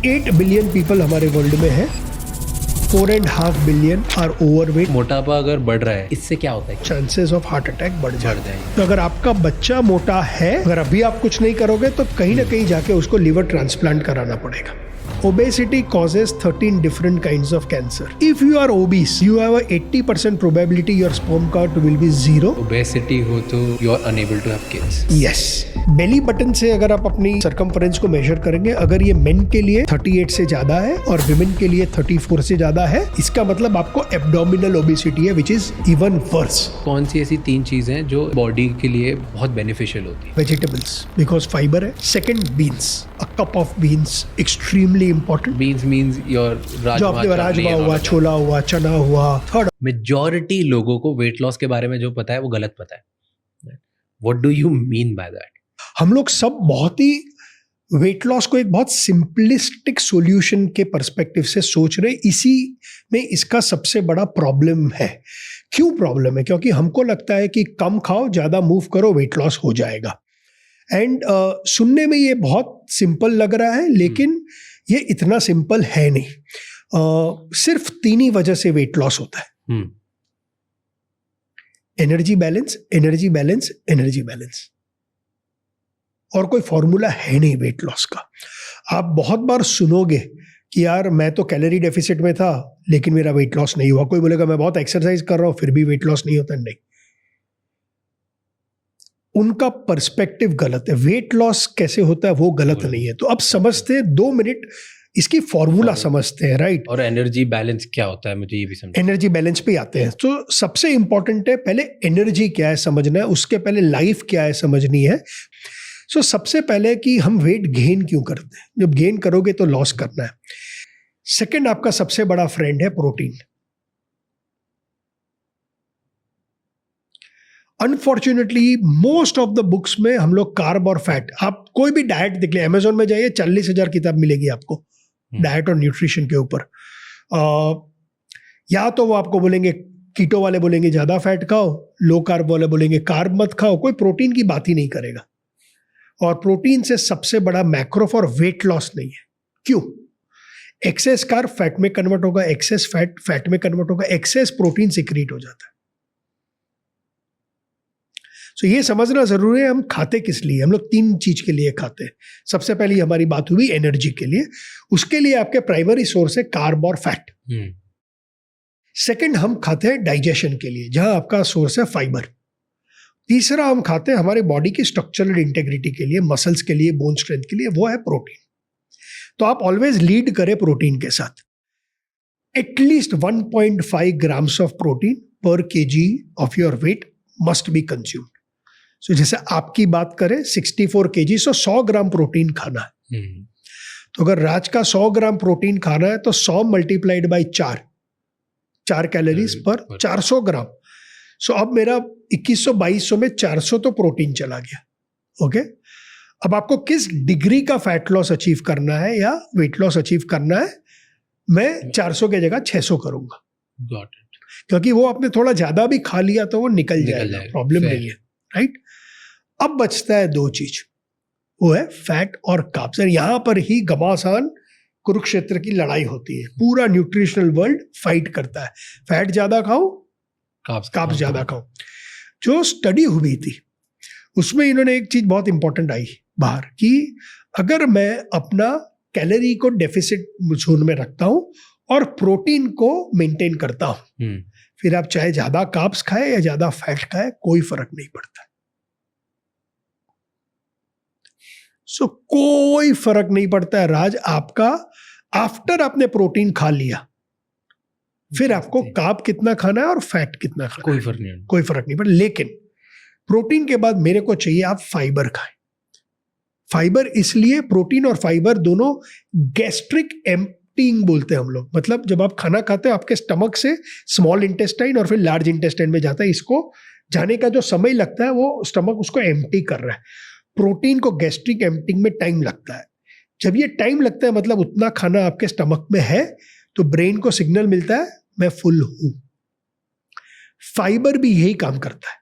8 billion people हमारे world में है, 4.5 बिलियन आर ओवरवेट। मोटापा अगर बढ़ रहा है इससे क्या होता है? चांसेस ऑफ हार्ट अटैक बढ़ जाएंगे। जाएंगे। तो अगर आपका बच्चा मोटा है, अगर अभी आप कुछ नहीं करोगे तो कहीं ना कहीं जाके उसको लिवर ट्रांसप्लांट कराना पड़ेगा। Obesity causes 13 different kinds of cancer. If you are obese, you have a 80% probability your sperm count will be 0. Obesity हो तो you are unable to have kids. Yes. Belly button से अगर आप अपनी circumference को major करेंगे, अगर ये मेन के लिए 38 से ज्यादा है और विमेन के लिए 34 से ज्यादा है, इसका मतलब आपको एब्डोमिनल ओबेसिटी है, विच इज इवन वर्स। कौन सी ऐसी 3 चीजें हैं जो बॉडी के लिए बहुत बेनिफिशियल होती है? वेजिटेबल्स, बिकॉज फाइबर है। Second, beans, a cup of beans extremely important. Beans means your जो आपके राजमा हुआ, छोला हुआ, चना हुआ। थर्ड, मेजॉरिटी लोगों को वेट लॉस के बारे में जो पता है वो गलत पता है। What do you mean by that? हम लोग सब बहुत ही वेट लॉस को एक बहुत सिंपलिस्टिक सॉल्यूशन के पर्सपेक्टिव से सोच रहे, इसी में इसका सबसे बड़ा प्रॉब्लम है। क्यों प्रॉब्लम है? क्योंकि हमको लगता है कि कम खाओ, ज्यादा मूव करो, वेट लॉस हो जाएगा। एंड सुनने में ये बहुत सिंपल लग रहा है, लेकिन ये इतना सिंपल है नहीं। सिर्फ 3 ही वजह से वेट लॉस होता है। Energy balance, energy balance, energy balance, और कोई फॉर्मूला है नहीं वेट लॉस का। आप बहुत बार सुनोगे कि यार मैं तो कैलोरी डेफिसिट में था लेकिन मेरा वेट लॉस नहीं हुआ। कोई बोलेगा मैं बहुत एक्सरसाइज कर रहा हूं फिर भी वेट लॉस नहीं होता। नहीं, उनका पर्सपेक्टिव गलत है। वेट लॉस कैसे होता है वो गलत नहीं है। तो अब समझते हैं, 2 मिनट इसकी फॉर्मूला समझते हैं, राइट? और एनर्जी बैलेंस क्या होता है, मुझे ये भी समझ। एनर्जी बैलेंस पे आते हैं। तो सबसे इंपॉर्टेंट है पहले एनर्जी क्या है समझना है, उसके पहले लाइफ क्या है समझनी है। सो सबसे पहले कि हम वेट गेन क्यों करते हैं? जब गेन करोगे तो लॉस करना है। सेकंड, आपका सबसे बड़ा फ्रेंड है protein. Unfortunately most of the books में हम लोग कार्ब और फैट, आप कोई भी डाइट देख ले, अमेजोन में जाइए 40,000 किताब मिलेगी आपको डाइट और न्यूट्रिशन के ऊपर। या तो वो आपको बोलेंगे, कीटो वाले बोलेंगे ज्यादा फैट खाओ, लो कार्ब वाले बोलेंगे कार्ब मत खाओ, कोई प्रोटीन की बात ही नहीं करेगा। और प्रोटीन से सबसे बड़ा मैक्रो फॉर वेट लॉस नहीं है। क्यों? एक्सेस कार्ब फैट में कन्वर्ट होगा, एक्सेस फैट फैट में कन्वर्ट होगा, एक्सेस प्रोटीन सिक्रीट हो जाता है। सो ये समझना जरूरी है हम खाते किस लिए। हम लोग 3 चीज के लिए खाते हैं। सबसे पहली हमारी बात हुई एनर्जी के लिए, उसके लिए आपके प्राइमरी सोर्स है कार्ब और फैट। सेकंड, हम खाते हैं डाइजेशन के लिए, जहां आपका सोर्स है फाइबर। तीसरा, हम खाते हैं हमारे बॉडी की स्ट्रक्चरल इंटेग्रिटी के लिए, मसल्स के लिए, बोन स्ट्रेंथ के लिए, वो है प्रोटीन। तो आप ऑलवेज लीड करें प्रोटीन के साथ। At least 1.5 grams of protein per kg of your weight must be consumed. So जैसे आपकी बात करें 64 केजी, सो 100 ग्राम प्रोटीन खाना है। तो अगर राज का 100 ग्राम प्रोटीन खाना है तो 100 मल्टीप्लाइड बाई 4 कैलोरीज पर 400 ग्राम। सो अब मेरा 2100-2200 में 400 तो प्रोटीन चला गया। ओके, अब आपको किस डिग्री का फैट लॉस अचीव करना है या वेट लॉस अचीव करना है? मैं 400 के जगह 600 करूंगा। Got it. क्योंकि वो आपने थोड़ा ज्यादा भी खा लिया तो वो निकल जाएगा, प्रॉब्लम नहीं है, राइट? अब बचता है 2 चीज, वो है फैट और कार्ब्स। यहां पर ही घमासान कुरुक्षेत्र की लड़ाई होती है। पूरा न्यूट्रिशनल वर्ल्ड फाइट करता है, फैट ज्यादा खाओ, कार्ब्स ज्यादा खाओ। जो स्टडी हुई थी उसमें इन्होंने एक चीज बहुत इंपॉर्टेंट आई बाहर कि अगर मैं अपना कैलोरी को डेफिसिट जोन में रखता हूं और प्रोटीन को मेंटेन करता हूं, फिर आप चाहे ज्यादा कार्ब्स खाए या ज्यादा फैट खाए, कोई फर्क नहीं पड़ता। सो कोई फर्क नहीं पड़ता है राज आपका। आफ्टर आपने प्रोटीन खा लिया, फिर आपको कार्ब कितना खाना है और फैट कितना खाना कोई है, फर्क नहीं, कोई फर्क नहीं पड़ता। लेकिन प्रोटीन के बाद मेरे को चाहिए आप फाइबर खाएं। फाइबर इसलिए, प्रोटीन और फाइबर दोनों गैस्ट्रिक एम्प्टिंग बोलते हैं हम लोग। मतलब जब आप खाना खाते हो आपके स्टमक से स्मॉल इंटेस्टाइन और फिर लार्ज इंटेस्टाइन में जाता है, इसको जाने का जो समय लगता है वो स्टमक उसको एम्प्टी कर रहा है। प्रोटीन को गैस्ट्रिक एम्प्टिंग में टाइम लगता है। जब ये टाइम लगता है मतलब उतना खाना आपके स्टमक में है, तो ब्रेन को सिग्नल मिलता है मैं फुल हूं। फाइबर भी यही काम करता है।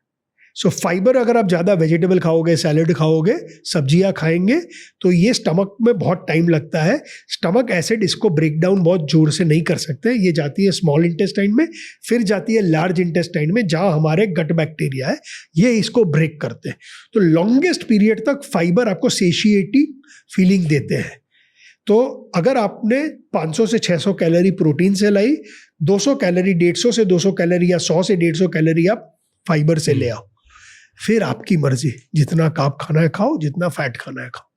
सो फाइबर अगर आप ज़्यादा वेजिटेबल खाओगे, सैलेड खाओगे, सब्जियां खाएंगे, तो ये स्टमक में बहुत टाइम लगता है। स्टमक एसिड इसको ब्रेक डाउन बहुत जोर से नहीं कर सकते। ये जाती है स्मॉल इंटेस्टाइन में, फिर जाती है लार्ज इंटेस्टाइन में जहाँ हमारे गट बैक्टीरिया है, ये इसको ब्रेक करते हैं। तो लॉन्गेस्ट पीरियड तक फाइबर आपको सेशिएटी फीलिंग देते हैं। तो अगर आपने 500 से 600 कैलोरी प्रोटीन से लाई, 200 कैलोरी, 150 से 200 कैलोरी या 100 से 150 कैलोरी आप फाइबर से ले आओ। फिर आपकी मर्जी, जितना कार्ब खाना है खाओ, जितना फैट खाना है खाओ।